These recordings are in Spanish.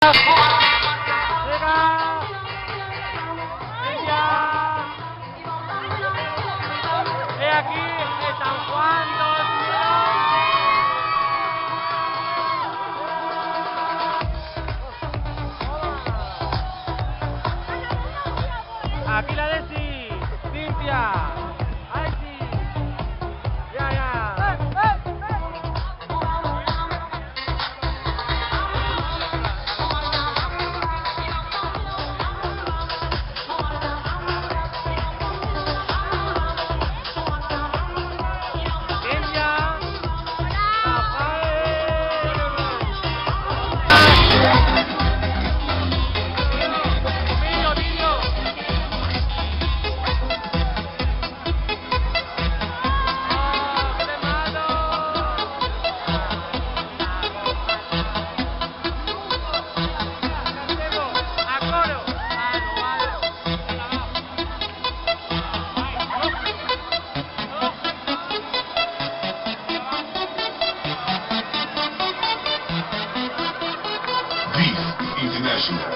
Aquí en San Juan 2011. Aquí la Desi, Cintia, Aisi, ya. International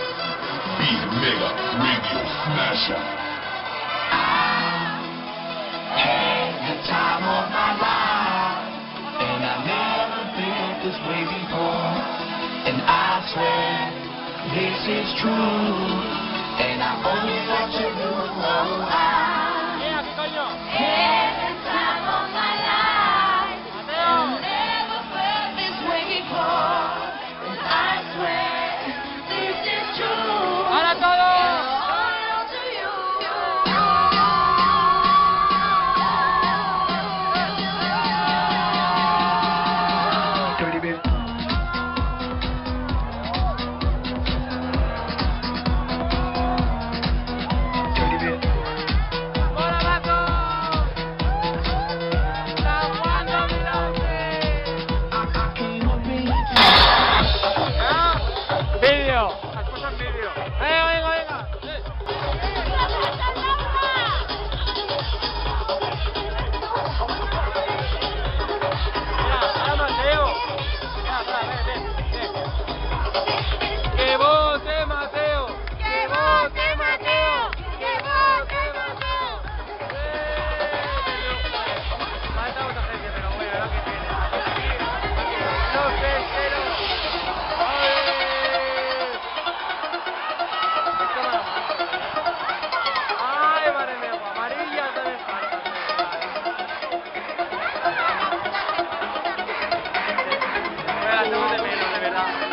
Beat Mega Radio Smasher. I had the time of my life, and I never been this way before. And I swear this is true, and I only want you to know I had the time of my life, and I never felt this way before. And I swear.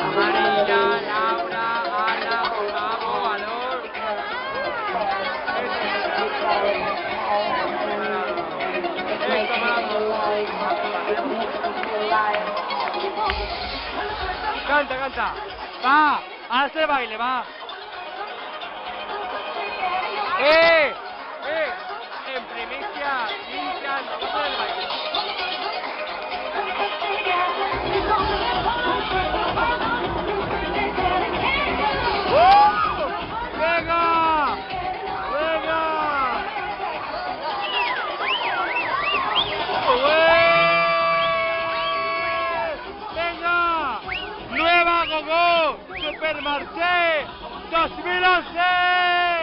Amarilla, Laura, Ana, Gustavo, Valor. Canta. Va, hace baile, va. En primicia, Cintia, no puede el baile. Nueva Gogo Supermarché 2011.